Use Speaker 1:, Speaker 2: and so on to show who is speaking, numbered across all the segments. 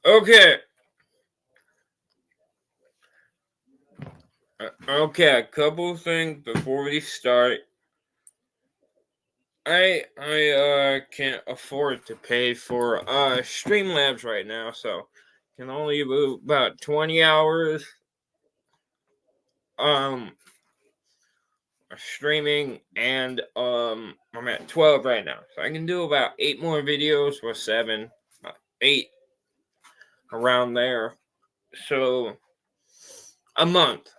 Speaker 1: Okay. Okay, a couple things before we start. I can't afford to pay for Streamlabs right now, so can only do about 20 hours um streaming, and I'm at 12 right now. So I can do about 8 more videos, or 7, 8 around there. So a month,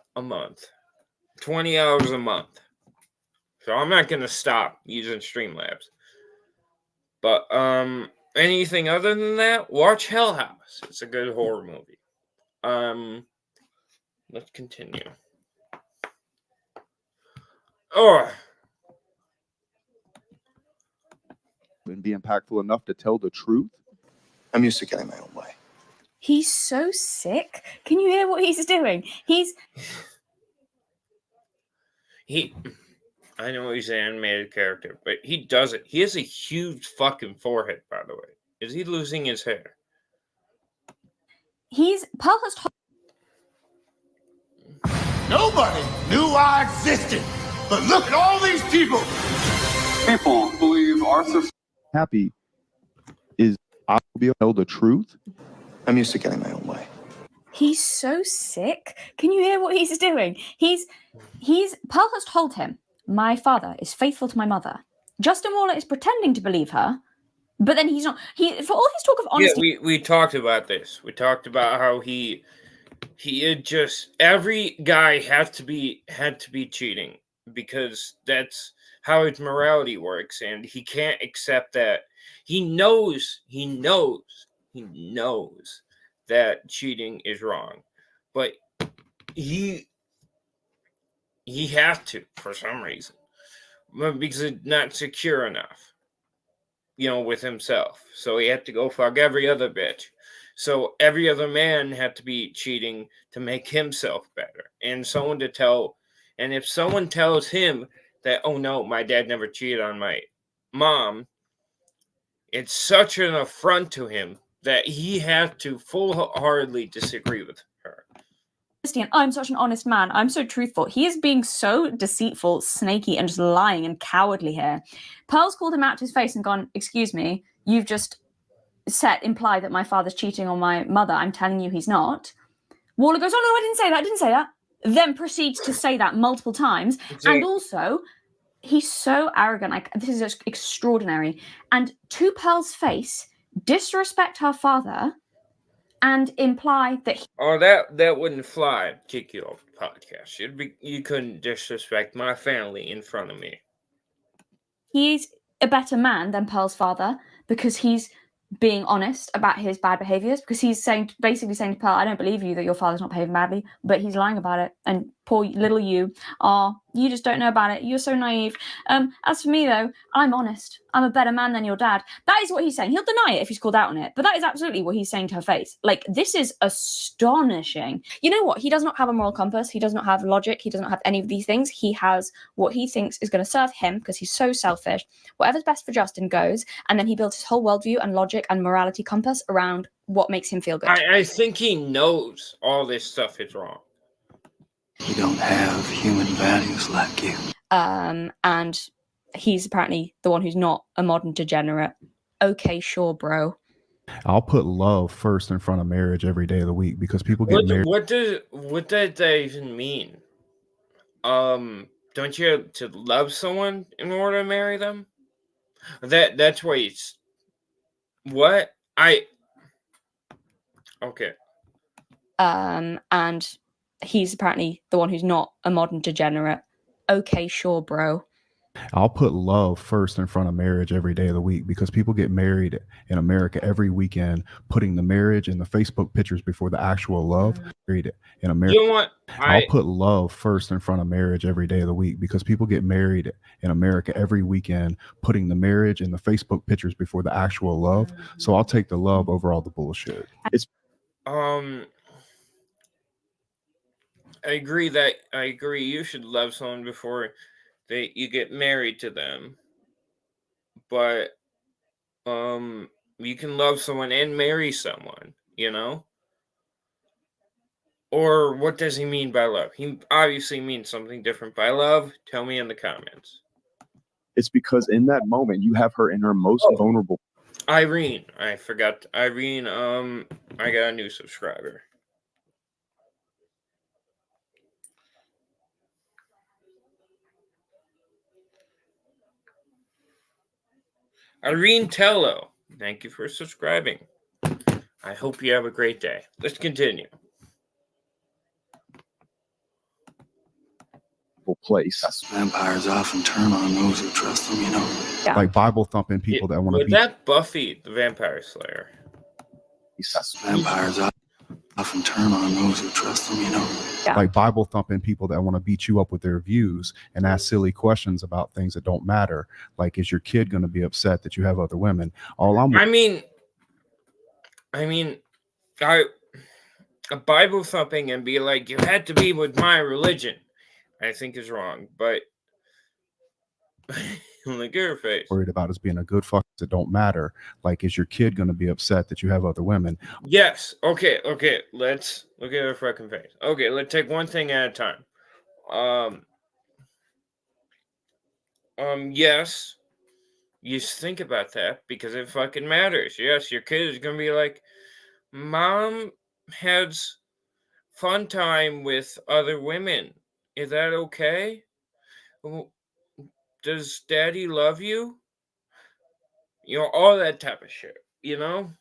Speaker 1: 20 hours a month. So I'm not gonna stop using Streamlabs. But anything other than that, watch Hell House. It's a good horror movie. Let's continue. Oh,
Speaker 2: and be impactful enough to tell the truth.
Speaker 3: I'm used to getting my own way.
Speaker 4: He's so sick. Can you hear what he's doing?
Speaker 1: I know he's an animated character, but he does it. He has a huge fucking forehead, by the way. Is he losing his hair?
Speaker 4: Pearl has told.
Speaker 5: Nobody knew I existed, but look at all these people.
Speaker 6: People believe Arthur
Speaker 2: Happy is I will be able to tell the truth.
Speaker 3: I'm used to getting my own way.
Speaker 4: He's so sick. Can you hear what he's doing? Pearl has told him, my father is faithful to my mother. Justin Waller is pretending to believe her, but then he's not. For all his talk of honesty.
Speaker 1: Yeah, we talked about this. We talked about how he had just every guy had to be cheating, because that's how his morality works, and he can't accept that. He knows that cheating is wrong, but he has to, for some reason, because he's not secure enough, with himself. So he had to go fuck every other bitch. So every other man had to be cheating to make himself better. And if someone tells him that, oh no, my dad never cheated on my mom, it's such an affront to him that he has to full-heartedly disagree with her.
Speaker 4: And I'm such an honest man. I'm so truthful. He is being so deceitful, snaky, and just lying and cowardly here. Pearl's called him out to his face and gone, excuse me, you've just implied that my father's cheating on my mother. I'm telling you he's not. Waller goes, oh no, I didn't say that. Then proceeds to say that multiple times. And also, he's so arrogant. Like, this is just extraordinary. And to Pearl's face, disrespect her father and imply that
Speaker 1: that wouldn't fly. I'd kick you off the podcast. You couldn't disrespect my family in front of me.
Speaker 4: He's a better man than Pearl's father because he's being honest about his bad behaviors, because he's basically saying to Pearl, I don't believe you that your father's not behaving badly, but he's lying about it. And poor little you just don't know about it. You're so naive. As for me though, I'm honest. I'm a better man than your dad. That is what he's saying. He'll deny it if he's called out on it, but that is absolutely what he's saying to her face. Like, this is astonishing. You know what? He does not have a moral compass. He does not have logic. He does not have any of these things. He has what he thinks is going to serve him because he's so selfish. Whatever's best for Justin goes, and then he builds his whole worldview and logic and morality compass around what makes him feel good.
Speaker 1: I think he knows all this stuff is wrong.
Speaker 3: You don't have human values like you.
Speaker 4: And he's apparently the one who's not a modern degenerate. Okay, sure, bro.
Speaker 2: I'll put love first in front of marriage every day of the week because people get married.
Speaker 1: What does that even mean? Don't you have to love someone in order to marry them? That's what he's. What Okay.
Speaker 4: And he's apparently the one who's not a modern degenerate. Okay, sure, bro.
Speaker 2: I'll put love first in front of marriage every day of the week because people get married in America every weekend, putting the marriage and the Facebook pictures before the actual love. Married in America.
Speaker 1: You know what?
Speaker 2: I'll put love first in front of marriage every day of the week because people get married in America every weekend, putting the marriage and the Facebook pictures before the actual love. So I'll take the love over all the bullshit.
Speaker 1: I agree you should love someone before you get married to them. But you can love someone and marry someone. you know? Or what does he mean by love? He obviously means something different by love. Tell me in the comments.
Speaker 7: It's because in that moment you have her in her most vulnerable.
Speaker 1: Irene, I forgot. Irene, I got a new subscriber. Irene Tello, thank you for subscribing. I hope you have a great day. Let's continue.
Speaker 7: Place.
Speaker 3: Vampires often turn on those who trust them, you know.
Speaker 4: Yeah.
Speaker 2: Like Bible thumping people that want to
Speaker 1: Was
Speaker 2: be.
Speaker 1: that Buffy the Vampire Slayer?
Speaker 3: Vampires often turn on those who trust them, you know.
Speaker 4: Yeah.
Speaker 2: Like Bible thumping people that want to beat you up with their views and ask silly questions about things that don't matter. Like, is your kid going to be upset that you have other women?
Speaker 1: I mean, a Bible thumping and be like, you had to be with my religion, I think is wrong. But look at her face.
Speaker 2: worried about is being a good fuck that don't matter. Like, is your kid going to be upset that you have other women?
Speaker 1: Yes. Okay. Let's look at her fucking face. Okay, let's take one thing at a time. Yes. You think about that because it fucking matters. Yes, your kid is gonna be like, Mom has fun time with other women. Is that okay? Does Daddy love you? You know, all that type of shit. You know,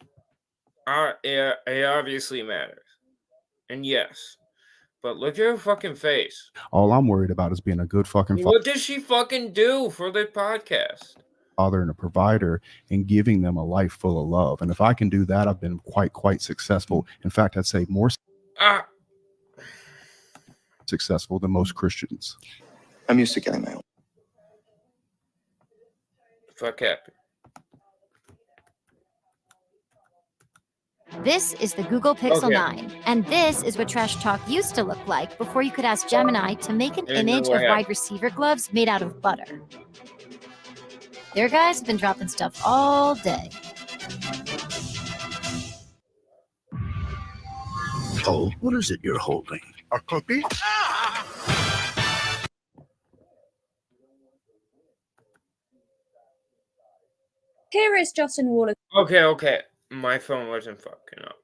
Speaker 1: it obviously matters. And yes, but look at her fucking face.
Speaker 2: All I'm worried about is being a good fucking
Speaker 1: What does she fucking do for the podcast?
Speaker 2: father and a provider and giving them a life full of love. And if I can do that, I've been quite successful. In fact, I'd say more successful than most Christians.
Speaker 3: I'm used to getting my own.
Speaker 1: Fuck happy.
Speaker 8: This is the Google Pixel
Speaker 1: Okay.
Speaker 8: 9, and this is what trash talk used to look like before you could ask Gemini to make an
Speaker 1: There's no
Speaker 8: image
Speaker 1: way
Speaker 8: of
Speaker 1: I-
Speaker 8: wide receiver gloves made out of butter. Their guys have been dropping stuff all day.
Speaker 5: Oh, what is it you're holding? A cookie?
Speaker 4: Here is Justin Waller.
Speaker 1: Okay. My phone wasn't fucking up.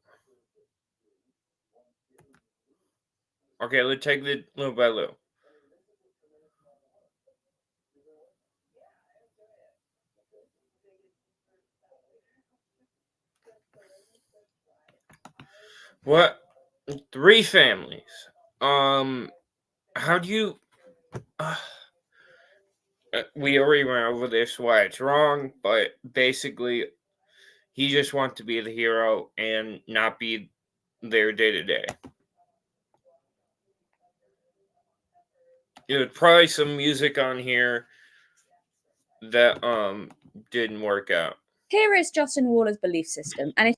Speaker 1: Okay, let's take it little by little. What? 3 families. How do you? We already went over this why it's wrong, but basically, he just wants to be the hero and not be there day to day. There's probably some music on here that didn't work out.
Speaker 4: Here is Justin Waller's belief system, and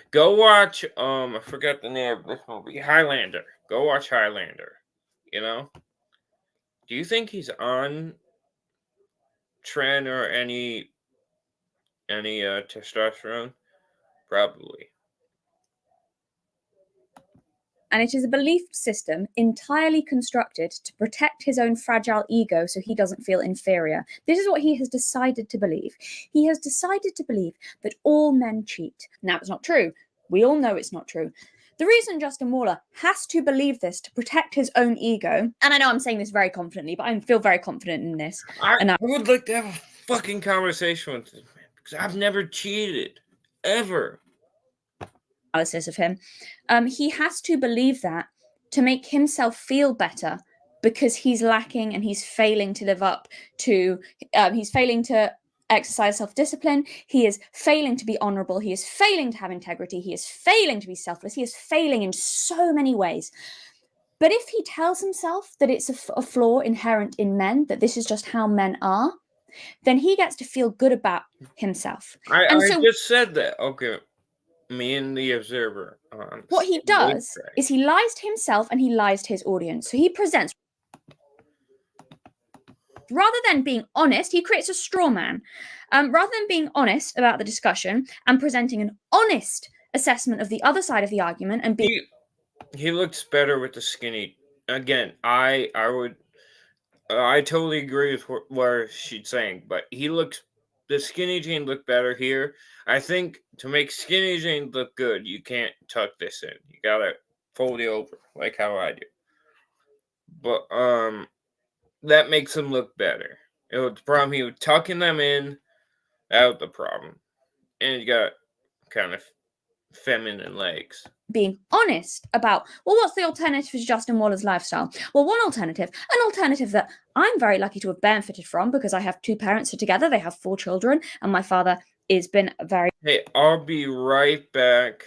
Speaker 1: Go watch I forgot the name of this movie, Highlander. Go watch Highlander. You know? Do you think he's on Tren or any testosterone? Probably.
Speaker 4: and it is a belief system entirely constructed to protect his own fragile ego so he doesn't feel inferior. This is what he has decided to believe. He has decided to believe that all men cheat. Now, it's not true. We all know it's not true. The reason Justin Waller has to believe this to protect his own ego, and I know I'm saying this very confidently, but I feel very confident in this.
Speaker 1: I would like to have a fucking conversation with this man because I've never cheated. Ever.
Speaker 4: Analysis of him. He has to believe that to make himself feel better because he's lacking and he's failing to live up to, he's failing to exercise self-discipline, he is failing to be honorable, he is failing to have integrity, he is failing to be selfless, he is failing in so many ways. But if he tells himself that it's a flaw inherent in men, that this is just how men are, then he gets to feel good about himself.
Speaker 1: I
Speaker 4: so
Speaker 1: just said that. Okay. Me and the Observer.
Speaker 4: What he does is he lies to himself and he lies to his audience. So he presents Rather than being honest, he creates a straw man. Rather than being honest about the discussion and presenting an honest assessment of the other side of the argument and being
Speaker 1: He looks better with the skinny. Again, I totally agree with what she's saying, but the skinny jean looked better here. I think to make skinny jeans look good, you can't tuck this in. You gotta fold it over like how I do. But that makes them look better. It was the problem. He was tucking them in. That was the problem. And you got kind of feminine legs.
Speaker 4: being honest about, well, what's the alternative to Justin Waller's lifestyle? Well, an alternative that I'm very lucky to have benefited from because I have 2 parents who together, they have 4 children, and my father has been very...
Speaker 1: Hey, I'll be right back.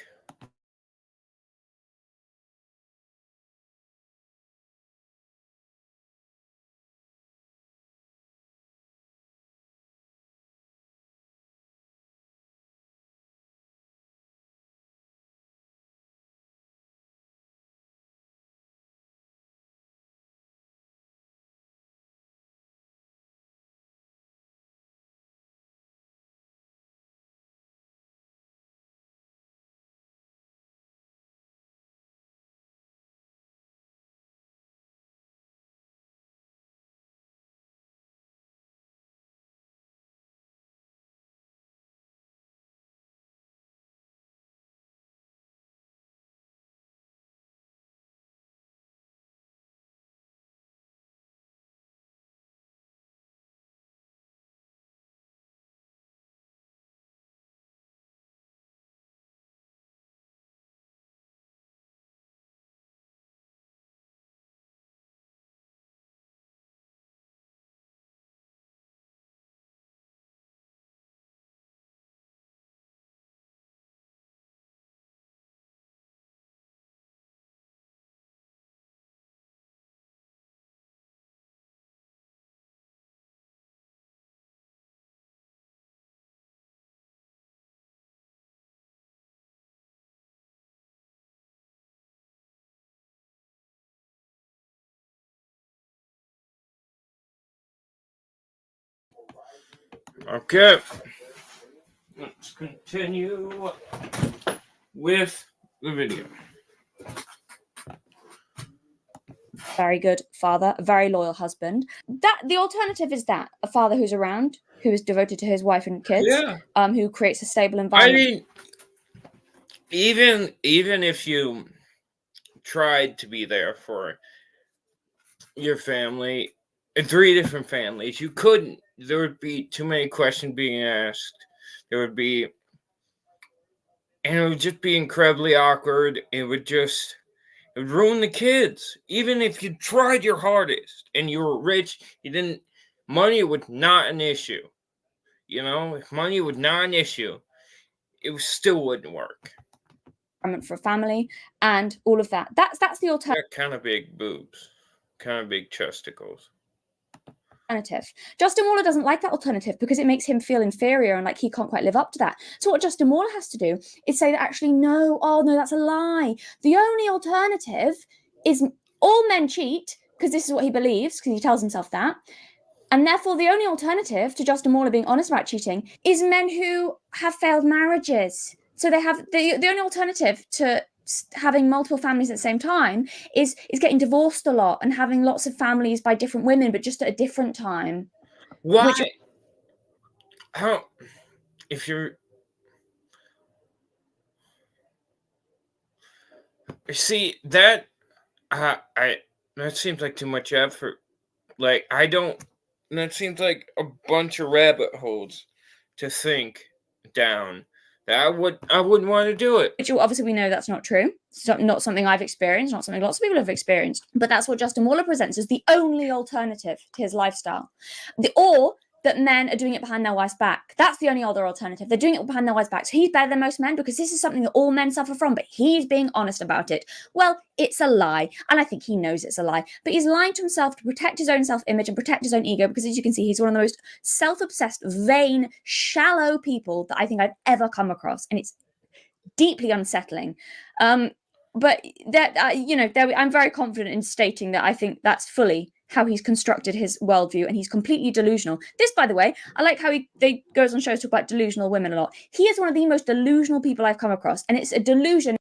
Speaker 1: Okay. Let's continue with the video.
Speaker 4: very good father, a very loyal husband. That the alternative is that a father who's around, who is devoted to his wife and kids, who creates a stable environment.
Speaker 1: I mean, even if you tried to be there for your family, 3 different families, you couldn't. There would be too many questions being asked. There would be, and it would just be incredibly awkward. It would ruin the kids. Even if you tried your hardest and you were rich, money was not an issue. You know, if money was not an issue, it still wouldn't work.
Speaker 4: For a family and all of that. That's the alternative.
Speaker 1: Kind of big boobs, kind of big chesticles.
Speaker 4: Justin Waller doesn't like that alternative because it makes him feel inferior and like he can't quite live up to that. So what Justin Waller has to do is say that actually no, that's a lie. The only alternative is all men cheat because this is what he believes, because he tells himself that. And therefore the only alternative to Justin Waller being honest about cheating is men who have failed marriages. So they have the only alternative to having multiple families at the same time is getting divorced a lot and having lots of families by different women, but just at a different time.
Speaker 1: Why? If you're... See, that seems like too much effort. Like, that seems like a bunch of rabbit holes to think down. I wouldn't want to do it.
Speaker 4: Which obviously we know that's not true. It's not something I've experienced, not something lots of people have experienced. But that's what Justin Waller presents as the only alternative to his lifestyle. Or that men are doing it behind their wife's back. That's the only other alternative. They're doing it behind their wife's back. So he's better than most men because this is something that all men suffer from, but he's being honest about it. Well, it's a lie. And I think he knows it's a lie. But he's lying to himself to protect his own self-image and protect his own ego because, as you can see, he's one of the most self-obsessed, vain, shallow people that I think I've ever come across. And it's deeply unsettling. But that I'm very confident in stating that I think that's fully how he's constructed his worldview, and he's completely delusional. This, by the way, I like how they goes on shows to talk about delusional women a lot. He is one of the most delusional people I've come across, and it's a delusion.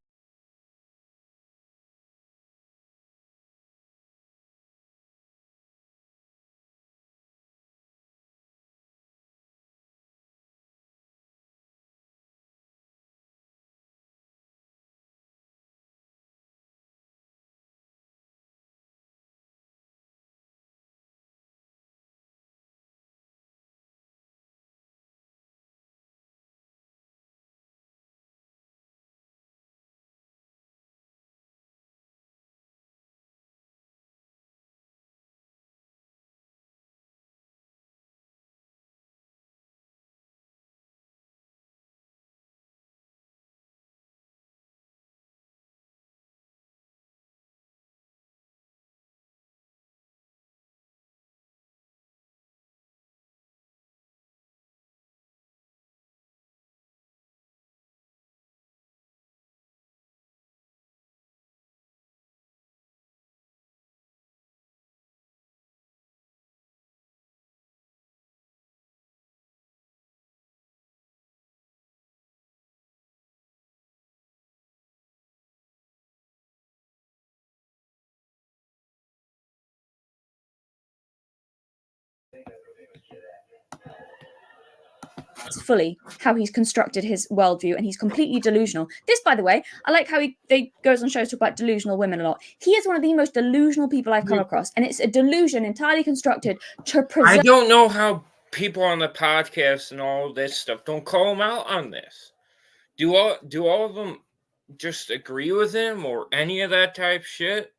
Speaker 4: Fully how he's constructed his worldview, and he's completely delusional. This, by the way, I like how they goes on shows to talk about delusional women a lot. He is one of the most delusional people I've come across, and it's a delusion entirely constructed to
Speaker 1: I
Speaker 4: preserve.
Speaker 1: don't know how people on the podcast and all this stuff don't call him out on this. Do all of them just agree with him or any of that type shit?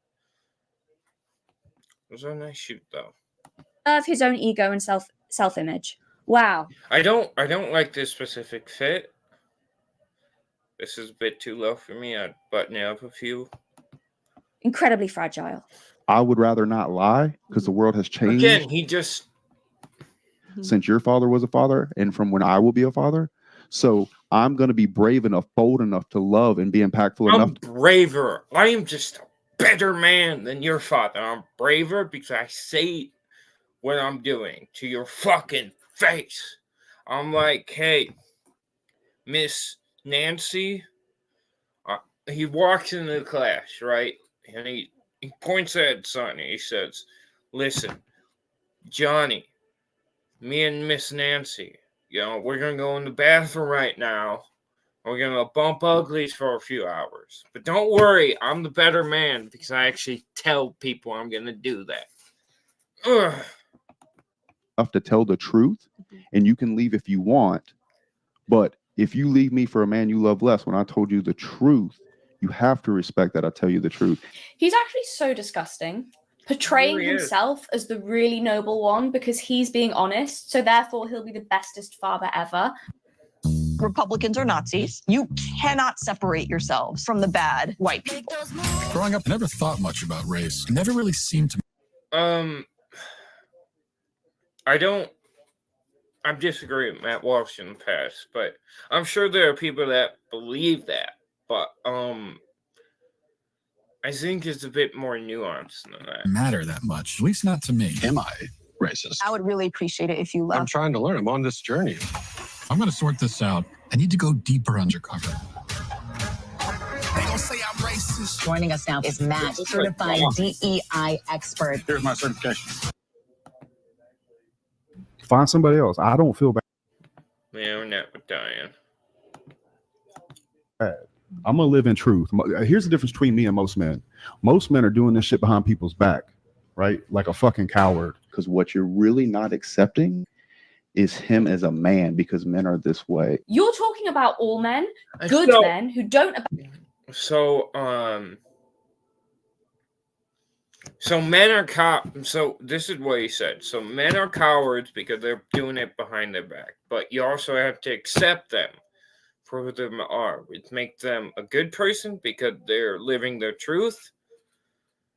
Speaker 1: It was a nice shoot though.
Speaker 4: His own ego and self-image. Wow.
Speaker 1: I don't like this specific fit. This is a bit too low for me. I'd button it up a few.
Speaker 4: Incredibly fragile.
Speaker 7: I would rather not lie because the world has changed
Speaker 1: Again, he just
Speaker 7: since your father was a father and from when I will be a father. So I'm going to be brave enough, bold enough to love and be impactful
Speaker 1: I'm
Speaker 7: enough.
Speaker 1: braver. I am just a better man than your father. I'm braver because I say what I'm doing to your fucking face. I'm like, hey, Miss Nancy. He walks into the class, right? And he points at Sonny. He says, listen, Johnny, me and Miss Nancy, we're going to go in the bathroom right now. We're going to bump uglies for a few hours. But don't worry, I'm the better man because I actually tell people I'm going to do that. Ugh.
Speaker 7: Enough to tell the truth, and you can leave if you want. But if you leave me for a man you love less, when I told you the truth, you have to respect that I tell you the truth.
Speaker 4: He's actually so disgusting, portraying
Speaker 1: He really is.
Speaker 4: himself as the really noble one because he's being honest. So therefore, he'll be the bestest father ever.
Speaker 9: Republicans are Nazis. You cannot separate yourselves from the bad white people.
Speaker 10: Growing up, I never thought much about race. It never really seemed to.
Speaker 1: I disagree with Matt Walsh in the past, but I'm sure there are people that believe that. But I think it's a bit more nuanced than that.
Speaker 10: Matter that much, at least not to me.
Speaker 11: Am I racist?
Speaker 9: I would really appreciate it if you
Speaker 11: I'm
Speaker 9: left.
Speaker 11: trying to learn. I'm on this journey.
Speaker 10: I'm going to sort this out. I need to go deeper undercover.
Speaker 12: They gonna say I'm racist.
Speaker 13: Joining us now is Matt, certified DEI expert.
Speaker 11: Here's my certification.
Speaker 2: Find somebody else. I don't feel bad.
Speaker 1: Yeah, we're not with Diane.
Speaker 2: I'm gonna live in truth. Here's the difference between me and most men. Most men are doing this shit behind people's back, right? Like a fucking coward.
Speaker 7: Because what you're really not accepting is him as a man, because men are this way.
Speaker 4: You're talking about all men, good men who don't.
Speaker 1: So men are So this is what he said. So men are cowards because they're doing it behind their back, but you also have to accept them for who they are. It makes them a good person because they're living their truth,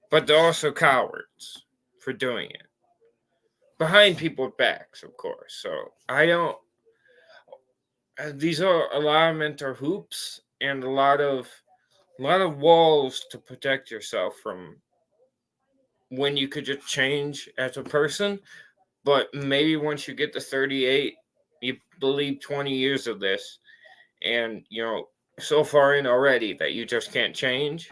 Speaker 1: but they're also cowards for doing it behind people's backs, of course. So I don't. These are a lot of mental hoops and a lot of walls to protect yourself from when you could just change as a person, but maybe once you get to 38, you believe 20 years of this, and so far in already that you just can't change.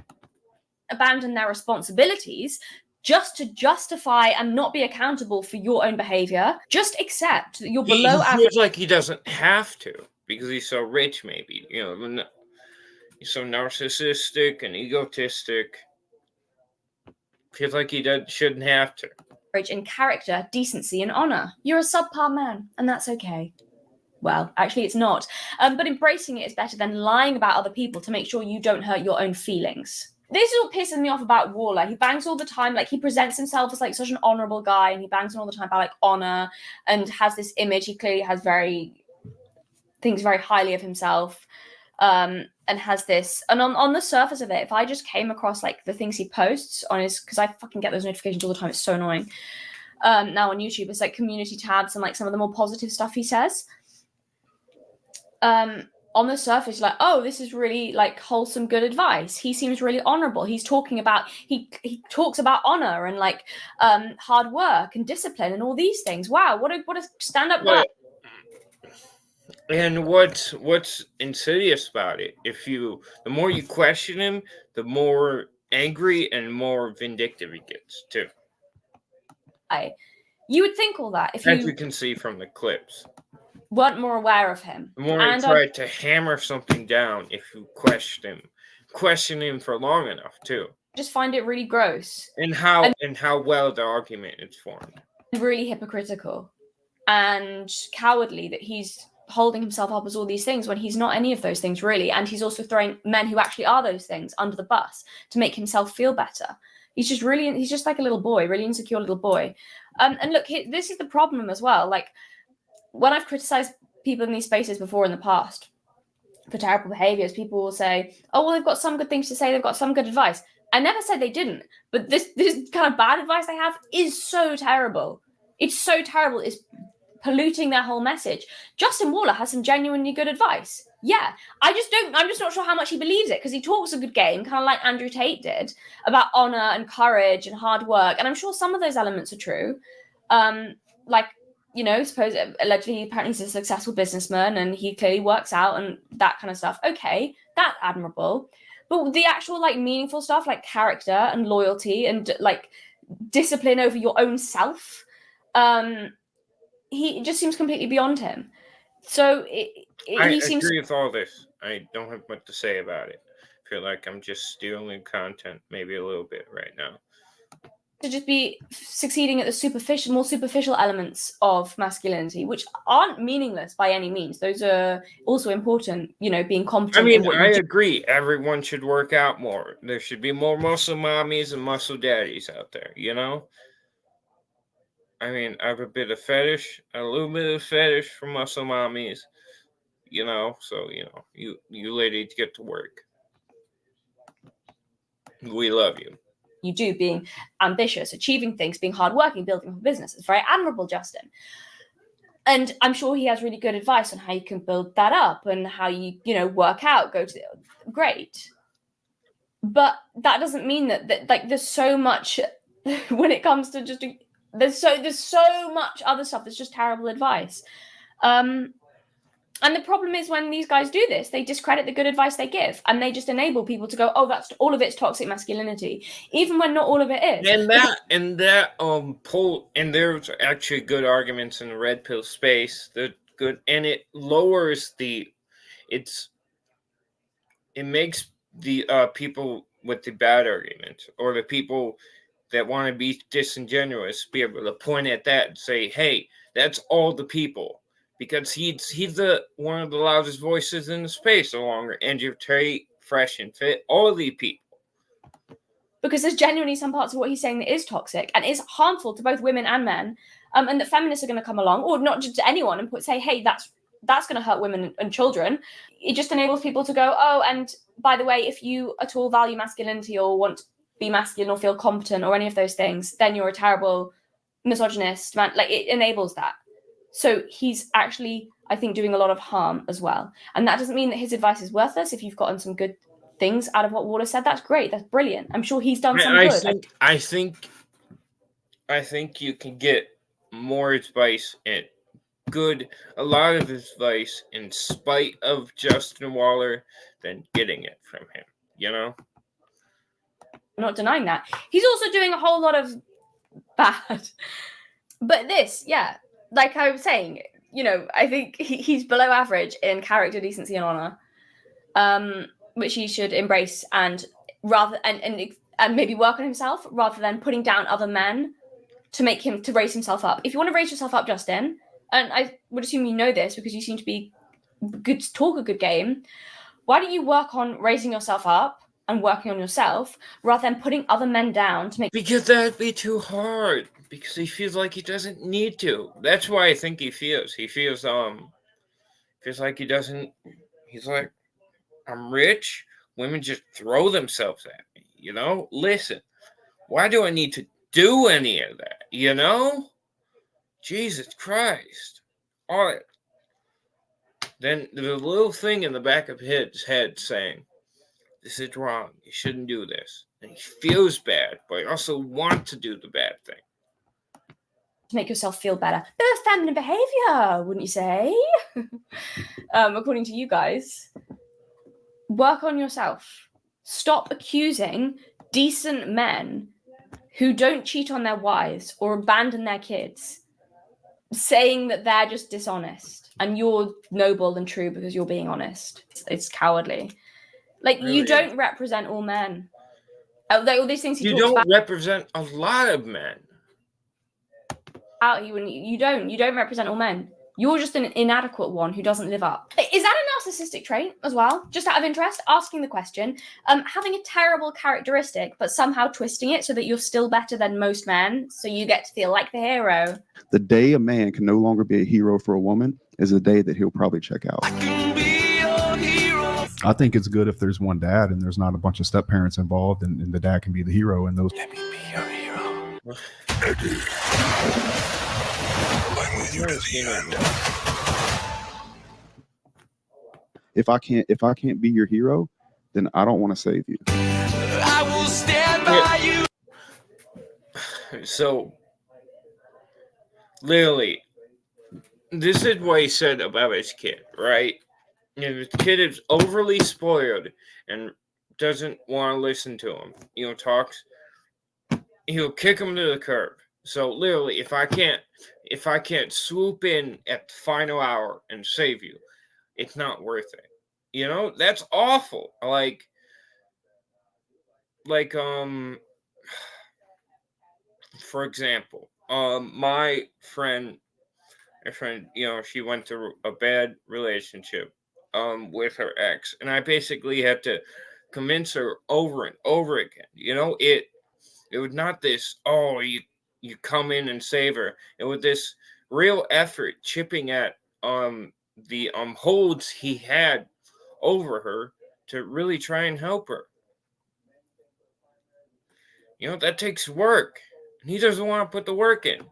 Speaker 4: Abandon their responsibilities just to justify and not be accountable for your own behavior. Just accept that you're below
Speaker 1: He
Speaker 4: average.
Speaker 1: feels like he doesn't have to because he's so rich, maybe. He's so narcissistic and egotistic. Feels like he shouldn't have to.
Speaker 4: In character, decency, and honor. You're a subpar man, and that's okay. Well, actually, it's not. But embracing it is better than lying about other people to make sure you don't hurt your own feelings. This is what pisses me off about Waller. He bangs all the time, like he presents himself as like such an honorable guy, and he bangs all the time about like honor and has this image. He clearly has thinks very highly of himself, and has this. And on the surface of it, if I just came across like the things he posts on his, because I fucking get those notifications all the time, it's so annoying. Now on YouTube, it's like community tabs and like some of the more positive stuff he says. On the surface, like, oh, this is really like wholesome, good advice. He seems really honorable. He's talking about he talks about honor and like hard work and discipline and all these things. Wow, what a stand-up guy.
Speaker 1: And what's insidious about it? The more you question him, the more angry and more vindictive he gets too.
Speaker 4: You would think all that if
Speaker 1: as you can see from the clips.
Speaker 4: Weren't more aware of him.
Speaker 1: The more you try to hammer something down, if you question him for long enough too.
Speaker 4: Just find it really gross.
Speaker 1: And how well the argument is formed.
Speaker 4: Really hypocritical and cowardly that he's holding himself up as all these things when he's not any of those things really, and he's also throwing men who actually are those things under the bus to make himself feel better. He's just like a little boy, really insecure little boy. And look, this is the problem as well. Like, when I've criticized people in these spaces before in the past for terrible behaviors, people will say, oh, well, they've got some good things to say. They've got some good advice. I never said they didn't, but this kind of bad advice they have is so terrible. It's so terrible. It's polluting their whole message. Justin Waller has some genuinely good advice. Yeah. I'm just not sure how much he believes it, because he talks a good game, kind of like Andrew Tate did, about honor and courage and hard work. And I'm sure some of those elements are true. Suppose allegedly, apparently he's a successful businessman and he clearly works out and that kind of stuff. Okay, that's admirable. But the actual like meaningful stuff, like character and loyalty and like discipline over your own self, he just seems completely beyond him. So
Speaker 1: I agree with all this. I don't have much to say about it. I feel like I'm just stealing content, maybe a little bit right now.
Speaker 4: To just be succeeding at the more superficial elements of masculinity, which aren't meaningless by any means. Those are also important, being competent.
Speaker 1: I mean, I agree. Everyone should work out more. There should be more muscle mommies and muscle daddies out there, I mean, I have a little bit of fetish for muscle mommies, so, you ladies get to work. We love you.
Speaker 4: You do, being ambitious, achieving things, being hardworking, building a business. It's very admirable, Justin. And I'm sure he has really good advice on how you can build that up and how you, work out, great. But that doesn't mean that like there's so much when it comes to just there's so much other stuff that's just terrible advice. And the problem is when these guys do this, they discredit the good advice they give, and they just enable people to go, "Oh, that's all of it's toxic masculinity," even when not all of it is.
Speaker 1: And that poll, and there's actually good arguments in the red pill space. And it lowers it makes the people with the bad argument or the people that want to be disingenuous be able to point at that and say, "Hey, that's all the people." Because he's one of the loudest voices in the space, along with Andrew Tate, Fresh and Fit, all of these people.
Speaker 4: Because there's genuinely some parts of what he's saying that is toxic and is harmful to both women and men, and that feminists are going to come along, or not just anyone, and say, "Hey, that's going to hurt women and children." It just enables people to go, "Oh, and by the way, if you at all value masculinity or want to be masculine or feel competent or any of those things, then you're a terrible misogynist man." Like, it enables that. So he's actually, I think, doing a lot of harm as well. And that doesn't mean that his advice is worthless. If you've gotten some good things out of what Waller said, that's great. That's brilliant. I'm sure he's done some good.
Speaker 1: I think I think you can get more advice and a lot of advice in spite of Justin Waller than getting it from him, you know?
Speaker 4: I'm not denying that. He's also doing a whole lot of bad. But this, yeah, like I was saying, you know, I think he's below average in character, decency, and honor, which he should embrace and maybe work on himself rather than putting down other men to make him to raise himself up. If you want to raise yourself up, Justin, and I would assume you know this because you seem to be good to talk a good game, why don't you work on raising yourself up and working on yourself rather than putting other men down to make...
Speaker 1: Because that'd be too hard. Because he feels like he doesn't need to. That's why I think he feels. He feels like he doesn't. He's like, I'm rich. Women just throw themselves at me. You know? Listen, why do I need to do any of that? You know? Jesus Christ. All right. Then there's a little thing in the back of his head saying, this is wrong. You shouldn't do this. And he feels bad, but he also wants to do the bad thing.
Speaker 4: To make yourself feel better. Bit of feminine behavior, wouldn't you say? According to you guys. Work on yourself. Stop accusing decent men who don't cheat on their wives or abandon their kids, saying that they're just dishonest and you're noble and true because you're being honest. It's cowardly. Like, really, you don't represent all men. Like, all these things
Speaker 1: you don't represent a lot of men.
Speaker 4: You don't represent all men. You're just an inadequate one who doesn't live up. Is that a narcissistic trait as well? Just out of interest, asking the question. Having a terrible characteristic, but somehow twisting it so that you're still better than most men, so you get to feel like the hero.
Speaker 7: The day a man can no longer be a hero for a woman is the day that he'll probably check out.
Speaker 2: I think it's good if there's one dad and there's not a bunch of step parents involved, and the dad can be the hero. And those.
Speaker 12: Let me be your hero. Eddie. I'm with you to the end.
Speaker 7: If I can't be your hero, then I don't want to save you.
Speaker 12: I will stand by
Speaker 1: you. So, literally, this is what he said about his kid, right? If his kid is overly spoiled and doesn't want to listen to him, talks, he'll kick him to the curb. So literally, if I can't swoop in at the final hour and save you, it's not worth it. That's awful. Like, for example, my friend, she went through a bad relationship with her ex, and I basically had to convince her over and over again. It was not this, you come in and save her. It was this real effort chipping at the holds he had over her to really try and help her. That takes work, and he doesn't want to put the work in.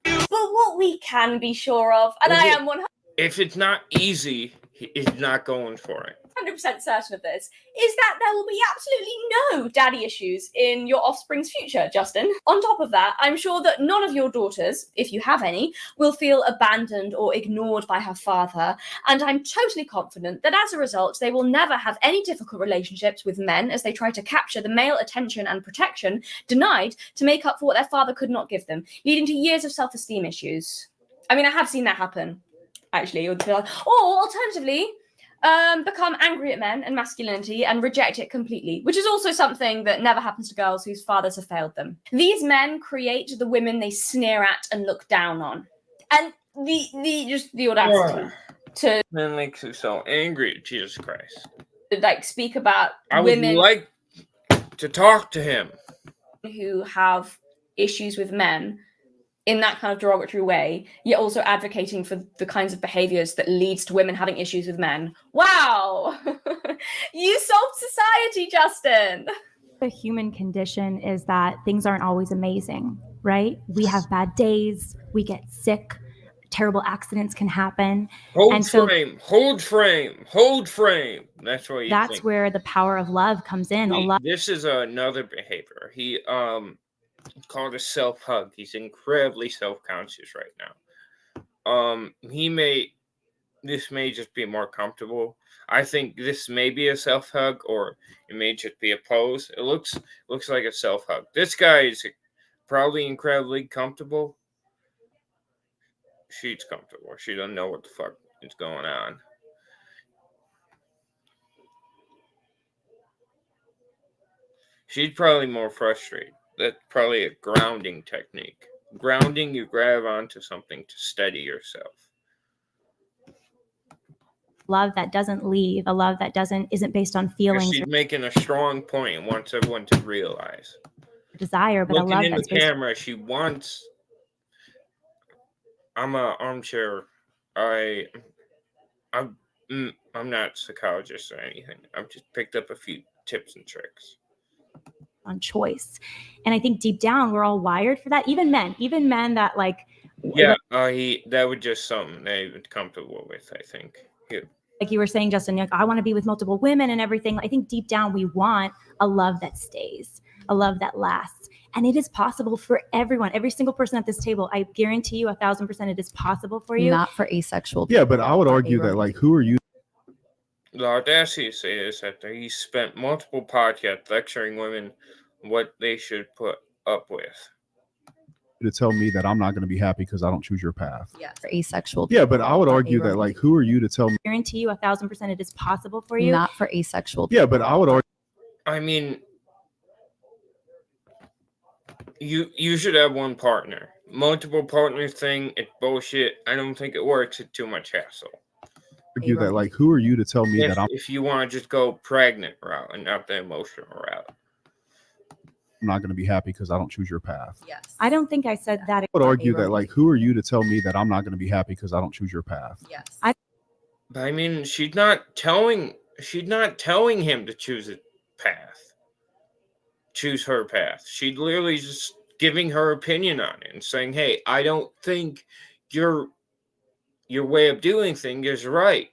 Speaker 4: But what we can be sure of, and I am 100%.
Speaker 1: If it's not easy, he's not going for it.
Speaker 4: 100% certain of this, is that there will be absolutely no daddy issues in your offspring's future, Justin. On top of that, I'm sure that none of your daughters, if you have any, will feel abandoned or ignored by her father, and I'm totally confident that as a result, they will never have any difficult relationships with men as they try to capture the male attention and protection denied to make up for what their father could not give them, leading to years of self-esteem issues. I mean, I have seen that happen, actually. Or alternatively, become angry at men and masculinity and reject it completely, which is also something that never happens to girls whose fathers have failed them. These men create the women they sneer at and look down on. And the audacity to...
Speaker 1: Man makes you so angry, Jesus Christ.
Speaker 4: Speak about
Speaker 1: women... I would like to talk to him.
Speaker 4: Who have issues with men in that kind of derogatory way, yet also advocating for the kinds of behaviors that leads to women having issues with men. Wow! You solved society, Justin!
Speaker 14: The human condition is that things aren't always amazing, right? We have bad days, we get sick, terrible accidents can happen.
Speaker 1: Hold frame. That's what you
Speaker 14: That's
Speaker 1: think.
Speaker 14: Where the power of love comes in.
Speaker 1: This is another behavior. It's called a self-hug. He's incredibly self-conscious right now. This may just be more comfortable. I think this may be a self-hug, or it may just be a pose. It looks like a self-hug. This guy is probably incredibly comfortable. She's comfortable. She doesn't know what the fuck is going on. She's probably more frustrated. That's probably a grounding technique. Grounding, you grab onto something to steady yourself.
Speaker 14: Love that doesn't leave, a love that isn't based on feelings
Speaker 1: She's
Speaker 14: or
Speaker 1: making a strong point and wants everyone to realize.
Speaker 14: desire, but a
Speaker 1: Looking
Speaker 14: love
Speaker 1: in the
Speaker 14: that's based
Speaker 1: camera, she wants. I'm a armchair. I'm not a psychologist or anything. I've just picked up a few tips and tricks
Speaker 14: on choice. And I think deep down we're all wired for that. Even men that like
Speaker 1: that was just something they were comfortable with, I think. Yeah.
Speaker 14: Like you were saying, Justin, like, I want to be with multiple women and everything. I think deep down we want a love that stays, a love that lasts. And it is possible for everyone, every single person at this table. I guarantee you 1,000% it is possible for you.
Speaker 8: Not for asexual people.
Speaker 2: Yeah, but I would argue that, like, who are you?
Speaker 1: The audacity to say this after he spent multiple podcasts lecturing women what they should put up with.
Speaker 2: To tell me that I'm not going to be happy because I don't choose your path.
Speaker 8: Yeah, for asexual.
Speaker 2: Yeah, but I would argue that, like, who are you to tell me?
Speaker 14: I guarantee you 1,000% it is possible for you.
Speaker 8: Not for asexual.
Speaker 2: Yeah, but I would argue.
Speaker 1: I mean, you should have one partner. Multiple partner thing, it's bullshit. I don't think it works. It's too much hassle.
Speaker 2: Argue that, like, who are you to tell me that I'm
Speaker 1: if you want to just go pregnant route and not the emotional route.
Speaker 2: not going to be happy because I don't choose your path.
Speaker 8: Yes.
Speaker 14: I don't think I said that.
Speaker 2: I would argue that, like, who are you to tell me that I'm not going to be happy because I don't choose your path?
Speaker 8: Yes.
Speaker 1: I mean, she's not telling him to choose a path. Choose her path. She's literally just giving her opinion on it and saying, "Hey, I don't think your way of doing things is right."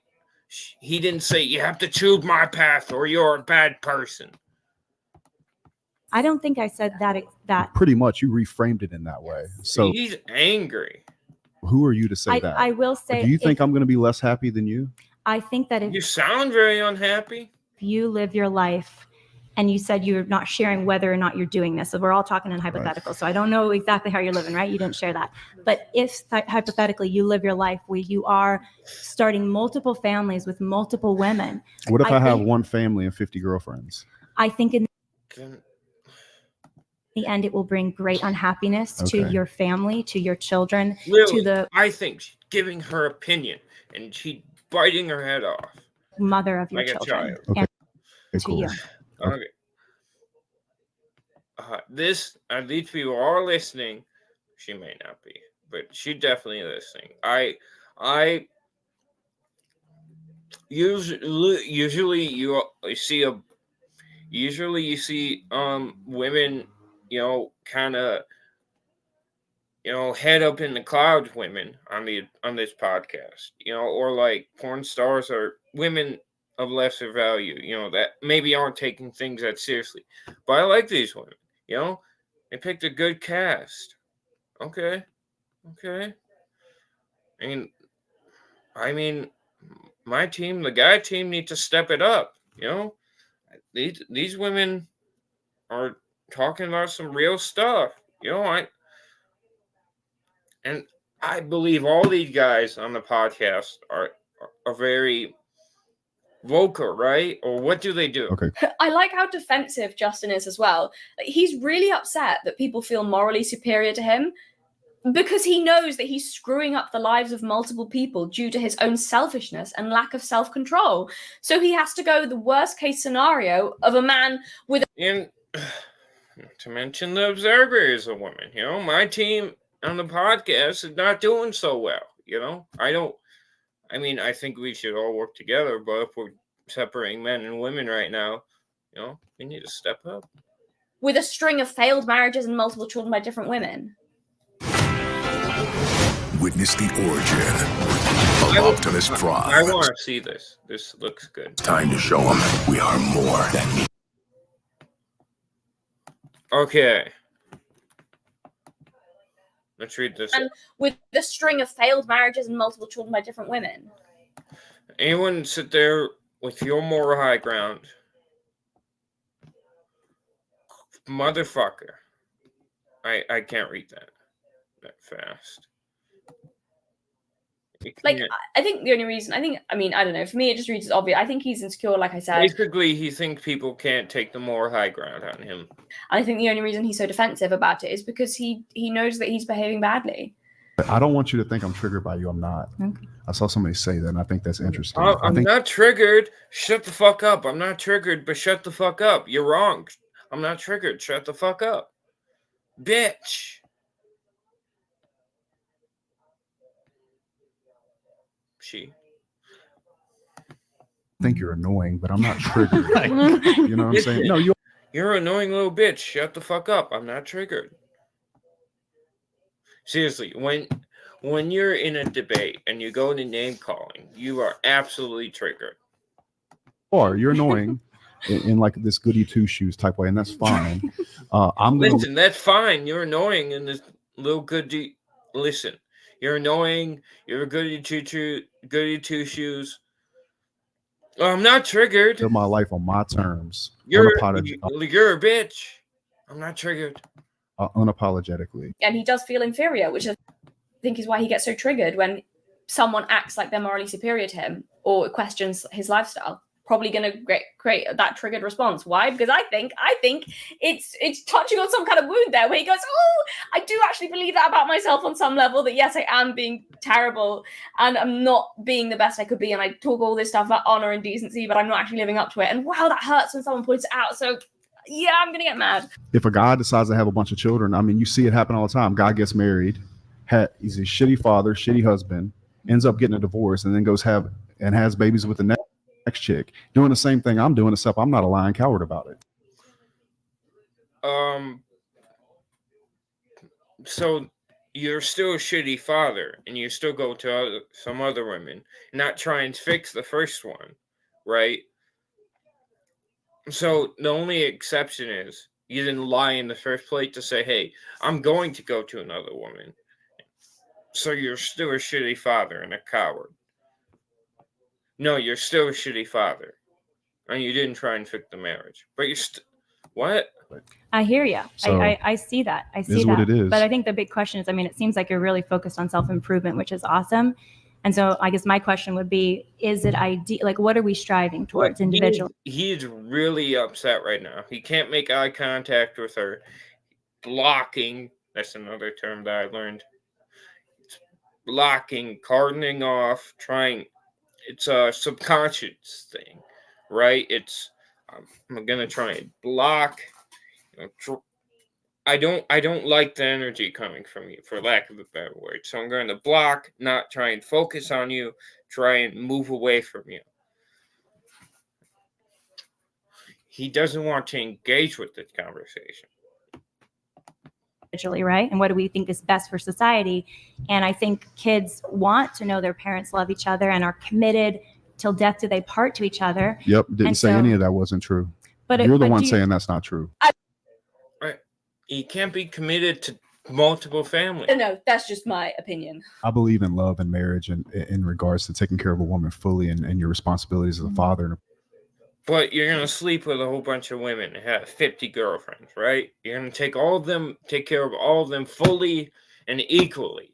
Speaker 1: He didn't say you have to choose my path or you're a bad person.
Speaker 14: I don't think I said that.
Speaker 2: Pretty much, you reframed it in that way. So
Speaker 1: he's angry.
Speaker 2: Who are you to say that?
Speaker 14: I will say.
Speaker 2: Or do you think I'm going to be less happy than you?
Speaker 14: I think that if
Speaker 1: you sound very unhappy,
Speaker 14: if you live your life, and you said you're not sharing whether or not you're doing this, so we're all talking in hypothetical. Right. So I don't know exactly how you're living, right? You didn't share that. But if hypothetically you live your life where you are starting multiple families with multiple women.
Speaker 2: What if I have one family and 50 girlfriends?
Speaker 14: I think in the end, it will bring great unhappiness to your family, to your children,
Speaker 1: really, I think she's giving her opinion and she's biting her head off.
Speaker 14: Mother of your children. And to you.
Speaker 1: Okay. These people are listening. She may not be, but she definitely listening. Usually you see women, kind of, head up in the clouds women on this podcast, or like porn stars or women of lesser value, that maybe aren't taking things that seriously. But I like these women, they picked a good cast. Okay. And I mean, my team, the guy team, needs to step it up. These women are talking about some real stuff. I believe all these guys on the podcast are very vocal, right? Or what do they do?
Speaker 2: Okay.
Speaker 15: I like how defensive Justin is as well. He's really upset that people feel morally superior to him because he knows that he's screwing up the lives of multiple people due to his own selfishness and lack of self-control. So he has to go the worst case scenario of a man with
Speaker 1: and to mention the Observer is a woman. My team on the podcast is not doing so well. I think we should all work together, but if we're separating men and women right now, we need to step up.
Speaker 15: With a string of failed marriages and multiple children by different women.
Speaker 12: Witness the origin of Optimus Prime.
Speaker 1: I want to see this. This looks good.
Speaker 12: It's time to show them we are more than me.
Speaker 1: Okay. Let's read this.
Speaker 15: And with the string of failed marriages and multiple children by different women.
Speaker 1: Anyone sit there with your moral high ground? Motherfucker. I can't read that fast.
Speaker 15: Like, I think the only reason, I don't know, for me it just reads as obvious. I think he's insecure, like I said.
Speaker 1: Basically, he thinks people can't take the moral high ground on him.
Speaker 15: I think the only reason he's so defensive about it is because he knows that he's behaving badly.
Speaker 2: I don't want you to think I'm triggered by you. I'm not. Okay. I saw somebody say that, and I think that's interesting.
Speaker 1: I'm not triggered. Shut the fuck up. I'm not triggered, but shut the fuck up. You're wrong. I'm not triggered. Shut the fuck up. Bitch. She.
Speaker 2: I think you're annoying, but I'm not triggered. You know what I'm saying? No,
Speaker 1: you're an annoying little bitch. Shut the fuck up. I'm not triggered. Seriously, when you're in a debate and you go into name calling, you are absolutely triggered.
Speaker 2: Or you're annoying in like this goody two shoes type way, and that's fine.
Speaker 1: Listen, that's fine. You're annoying in this little goody. Listen, you're annoying. You're a goody two shoes. I'm not triggered.
Speaker 2: Live my life on my terms.
Speaker 1: You're a bitch. I'm not triggered.
Speaker 2: Unapologetically.
Speaker 15: And he does feel inferior, which I think is why he gets so triggered when someone acts like they're morally superior to him or questions his lifestyle. Probably going to create that triggered response. Why? Because I think it's touching on some kind of wound there where he goes, oh, I do actually believe that about myself on some level, that yes, I am being terrible and I'm not being the best I could be, and I talk all this stuff about honor and decency, but I'm not actually living up to it. And wow, that hurts when someone points it out. So yeah, I'm going to get mad.
Speaker 2: If a guy decides to have a bunch of children, I mean, you see it happen all the time. Guy gets married, he's a shitty father, shitty husband, ends up getting a divorce, and then goes has babies with the next chick, doing the same thing I'm doing, except I'm not a lying coward about it.
Speaker 1: So you're still a shitty father, and you still go to some other women, not try and fix the first one, right? So the only exception is you didn't lie in the first place to say, hey, I'm going to go to another woman. So you're still a shitty father and a coward. No, you're still a shitty father. And you didn't try and fix the marriage. But you're what?
Speaker 14: I hear you.
Speaker 2: So,
Speaker 14: I see that. I see
Speaker 2: is
Speaker 14: that.
Speaker 2: what it is.
Speaker 14: But I think the big question is, I mean, it seems like you're really focused on self-improvement, which is awesome. And so I guess my question would be, is it ideal? Like, what are we striving towards individually?
Speaker 1: He's really upset right now. He can't make eye contact with her. Blocking. That's another term that I learned. It's blocking, cardoning off, trying. It's a subconscious thing, right? It's I'm gonna try and block. I don't like the energy coming from you, for lack of a better word. So I'm going to block, not try and focus on you, try and move away from you. He doesn't want to engage with this conversation.
Speaker 14: Right? And what do we think is best for society? And I think kids want to know their parents love each other and are committed till death do they part to each other.
Speaker 2: Yep. Didn't say any of that wasn't true. But you're the one saying that's not true.
Speaker 1: Right. You can't be committed to multiple families.
Speaker 15: No, that's just my opinion.
Speaker 2: I believe in love and marriage and in regards to taking care of a woman fully and your responsibilities as a father.
Speaker 1: But you're going to sleep with a whole bunch of women and have 50 girlfriends, right? You're going to take care of all of them fully and equally.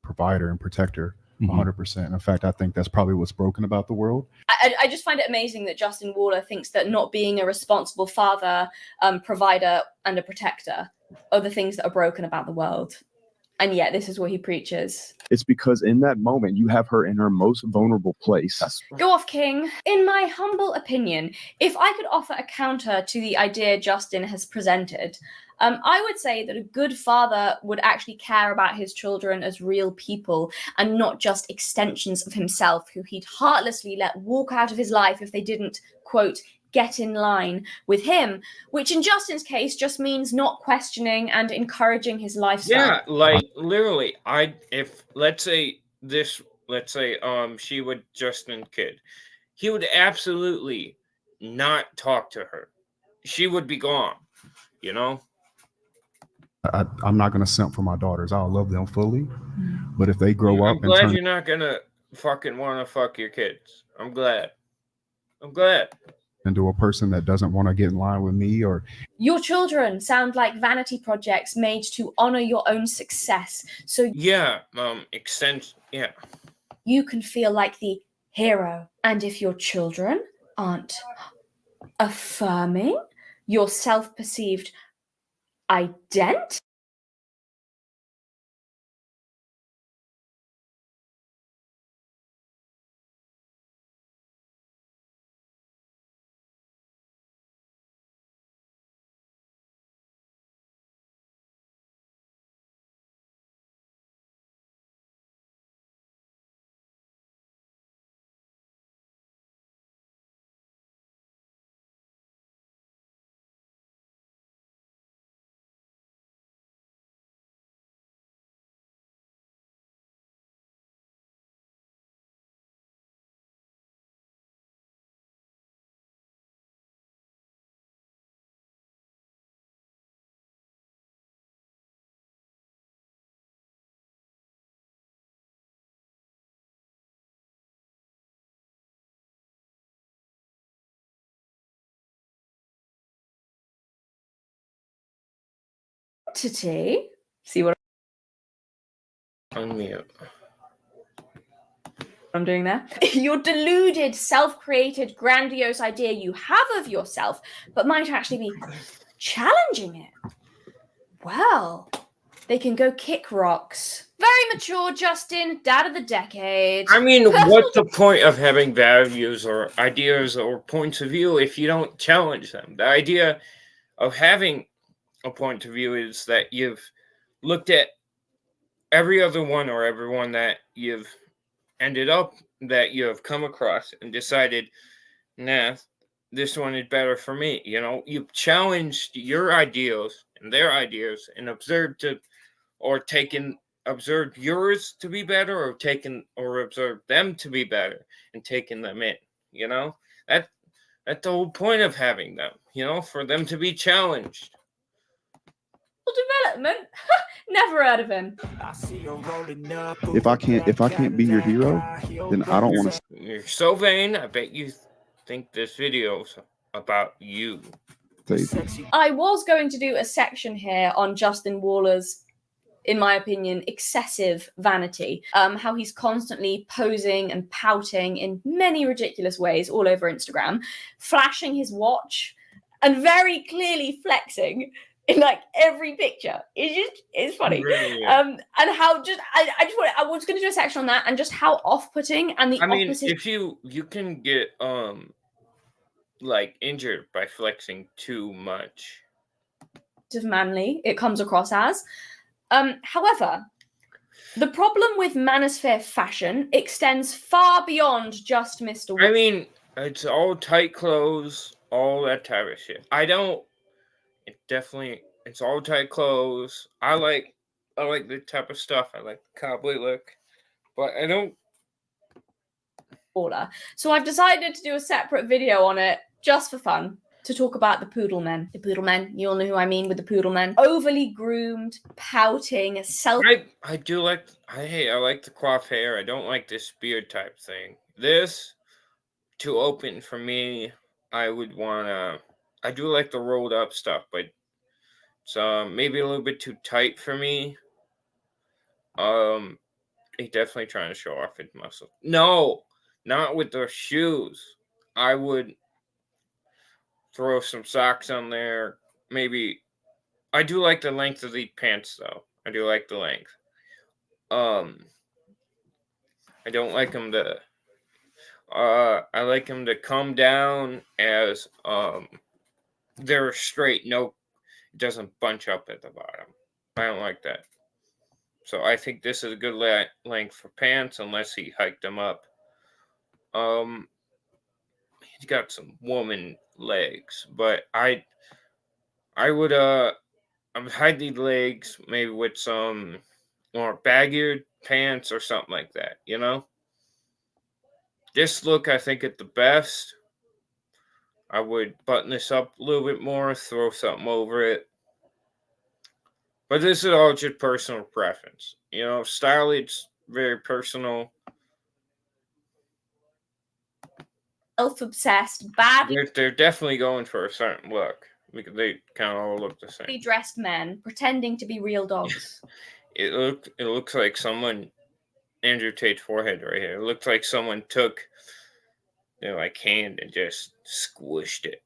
Speaker 2: Provider and protector, 100%. In fact, I think that's probably what's broken about the world.
Speaker 15: I just find it amazing that Justin Waller thinks that not being a responsible father, provider, and a protector are the things that are broken about the world. And yet this is what he preaches.
Speaker 7: It's because in that moment, you have her in her most vulnerable place.
Speaker 15: Go off, King. In my humble opinion, if I could offer a counter to the idea Justin has presented, I would say that a good father would actually care about his children as real people and not just extensions of himself who he'd heartlessly let walk out of his life if they didn't, quote, get in line with him, which in Justin's case just means not questioning and encouraging his lifestyle.
Speaker 1: Yeah, like literally, let's say she would Justin kid, he would absolutely not talk to her. She would be gone, you know?
Speaker 2: I'm not going to simp for my daughters. I'll love them fully. But if they grow up
Speaker 1: I'm
Speaker 2: and
Speaker 1: glad
Speaker 2: turn
Speaker 1: you're not gonna fucking want to fuck your kids. I'm glad.
Speaker 2: into a person that doesn't want to get in line with me, or
Speaker 15: Your children sound like vanity projects made to honor your own success. So
Speaker 1: yeah, yeah.
Speaker 15: you can feel like the hero. And if your children aren't affirming your self-perceived identity, see what
Speaker 1: Unmute.
Speaker 15: I'm doing there? Your deluded, self-created, grandiose idea you have of yourself, but might actually be challenging it. Well, they can go kick rocks. Very mature, Justin, dad of the decade.
Speaker 1: I mean, what's the point of having values or ideas or points of view if you don't challenge them? The idea of having a point of view is that you've looked at every other one or everyone that you've ended up, that you have come across, and decided, nah, this one is better for me. You know, you've challenged your ideals and their ideas and observed yours to be better, or observed them to be better and taken them in. You know, that's the whole point of having them, you know, for them to be challenged.
Speaker 15: Development? Never heard of him.
Speaker 7: If I can't be your hero, then I don't want to.
Speaker 1: You're so vain. I bet you think this video's about you.
Speaker 15: I was going to do a section here on Justin Waller's, in my opinion, excessive vanity. How he's constantly posing and pouting in many ridiculous ways all over Instagram, flashing his watch and very clearly flexing in like every picture. It's funny.
Speaker 1: Really?
Speaker 15: And how I was going to do a section on that and just how off-putting and the opposite.
Speaker 1: If you can get like injured by flexing too much.
Speaker 15: Of manly it comes across as. However, the problem with manosphere fashion extends far beyond just Mr.
Speaker 1: I mean, it's all tight clothes, all that type of shit. It's all tight clothes. I like the type of stuff. I like the cowboy look, but I don't.
Speaker 15: So I've decided to do a separate video on it just for fun, to talk about the poodle men. The poodle men, you all know who I mean with the poodle men. Overly groomed, pouting,
Speaker 1: I do like. I like the coif hair. I don't like this beard type thing. This too open for me. I would wanna. I do like the rolled up stuff, but it's maybe a little bit too tight for me. He's definitely trying to show off his muscle. No, not with those shoes. I would throw some socks on there. Maybe. I do like the length of the pants, though. I do like the length. I don't like them to. I like them to come down as they're straight. No, it doesn't bunch up at the bottom. I don't like that. So I think this is a good length for pants, unless he hiked them up. He's got some woman legs, but I would hide the legs maybe with some more baggier pants or something like that, you know? This look, I think, at the best. I would button this up a little bit more, throw something over it. But this is all just personal preference. You know, style, it's very personal.
Speaker 15: Self-obsessed, badly
Speaker 1: They're definitely going for a certain look because they kind of all look the same.
Speaker 15: dressed men pretending to be real dogs.
Speaker 1: It looks like someone, Andrew Tate's forehead right here. It looks like someone took their like hand and just squished it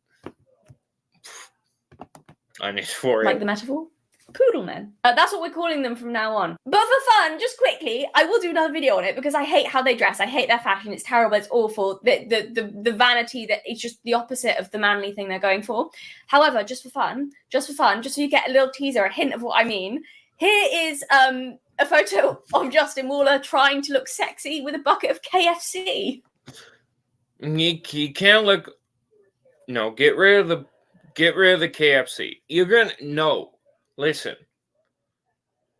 Speaker 1: on his forehead.
Speaker 15: Like the metaphor? Poodle men. That's what we're calling them from now on. But for fun, just quickly, I will do another video on it because I hate how they dress. I hate their fashion. It's terrible. It's awful. The vanity, that it's just the opposite of the manly thing they're going for. However, just for fun, just so you get a little teaser, a hint of what I mean, here is a photo of Justin Waller trying to look sexy with a bucket of KFC.
Speaker 1: You can't look. No, get rid of the KFC. You're gonna no. Listen,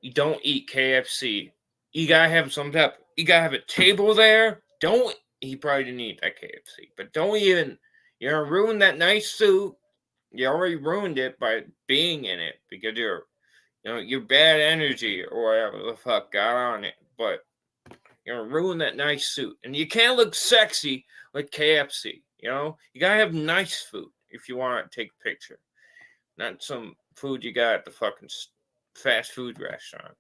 Speaker 1: you don't eat KFC. You gotta have some type. You gotta have a table there. Don't. He probably didn't eat that KFC, but don't even. You're gonna ruin that nice suit. You already ruined it by being in it because your bad energy or whatever the fuck got on it. But you're gonna ruin that nice suit, and you can't look sexy with KFC. You know, you gotta have nice food if you want to take a picture, not some food you got at the fucking fast food restaurant.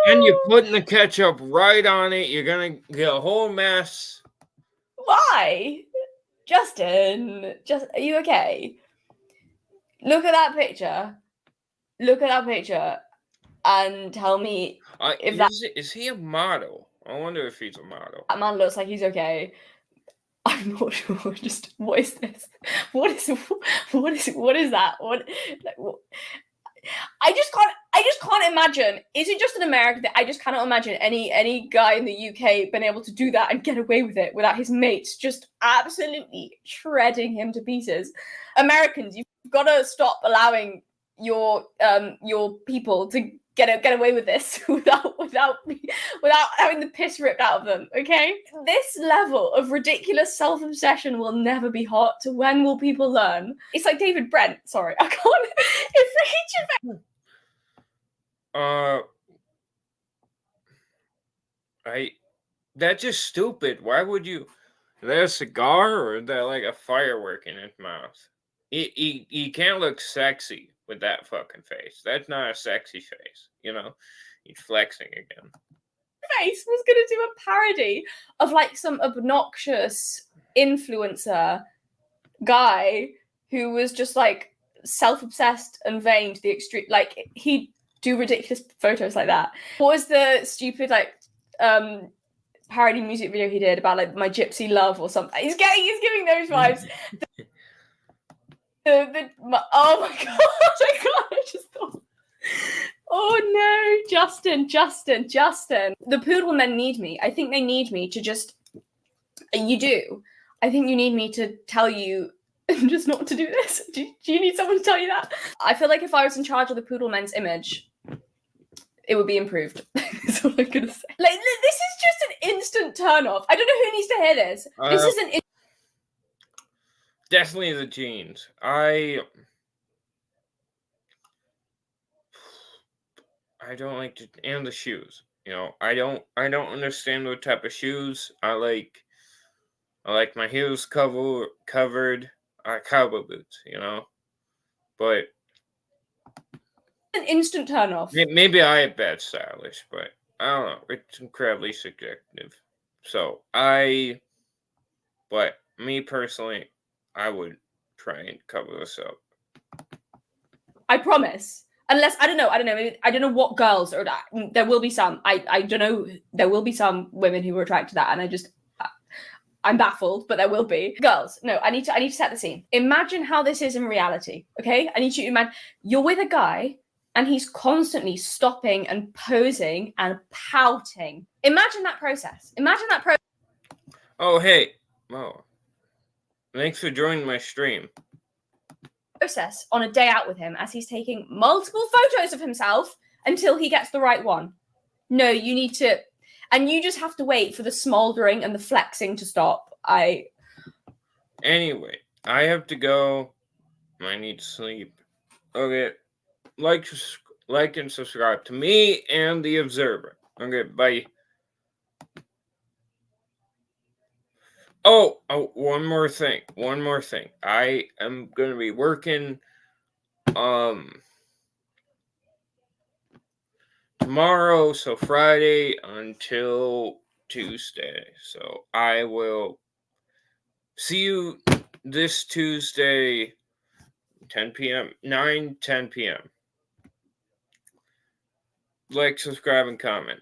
Speaker 1: And you're putting the ketchup right on it. You're gonna get a whole mess.
Speaker 15: Why? Justin, are you okay? Look at that picture. Look at that picture and tell me if
Speaker 1: is he a model? I wonder if he's a model.
Speaker 15: That man looks like he's okay. I'm not sure. Just what is this? What is that? I just can't imagine. Is it just in America that I just cannot imagine any guy in the UK being able to do that and get away with it without his mates just absolutely shredding him to pieces? Americans, you've got to stop allowing your people to get away with this without having the piss ripped out of them, okay? This level of ridiculous self-obsession will never be hot. When will people learn? It's like David Brent. Sorry, I can't.
Speaker 1: That's just stupid. Why would you? Is that a cigar or is that like a firework in his mouth? He can't look sexy with that fucking face. That's not a sexy face, you know? He's flexing again.
Speaker 15: Face was gonna do a parody of like some obnoxious influencer guy who was just like self-obsessed and vain to the extreme. Like he'd do ridiculous photos like that. What was the stupid like parody music video he did about like My Gypsy Love or something? He's giving those vibes. Oh my god! I just thought. Oh no, Justin. The poodle men need me. I think they need me to just. You do. I think you need me to tell you just not to do this. Do you need someone to tell you that? I feel like if I was in charge of the poodle men's image, it would be improved. That's all I'm gonna say. Like this is just an instant turn off. I don't know who needs to hear this. This is an.
Speaker 1: Definitely the jeans. I don't like to, and the shoes. You know, I don't understand what type of shoes I like. I like my heels covered. Cowboy boots. You know, but
Speaker 15: an instant turn off.
Speaker 1: Maybe I have bad stylish, but I don't know. It's incredibly subjective. So but me personally, I would try and cover this up.
Speaker 15: I promise. Unless I don't know. Maybe, I don't know what girls are. There will be some. I don't know. There will be some women who are attracted to that, and I'm baffled. But there will be girls. No, I need to set the scene. Imagine how this is in reality. Okay, I need you to imagine you're with a guy, and he's constantly stopping and posing and pouting. Imagine that process.
Speaker 1: Oh hey, oh. Thanks for joining my stream.
Speaker 15: Process on a day out with him as he's taking multiple photos of himself until he gets the right one. No, you need to, and you just have to wait for the smoldering and the flexing to stop.
Speaker 1: Anyway, I have to go. I need to sleep. Okay. like and subscribe to me and the Observer. Okay, bye. Oh, one more thing. I am going to be working tomorrow, so Friday until Tuesday. So I will see you this Tuesday, 10 p.m., 10 p.m. Like, subscribe, and comment.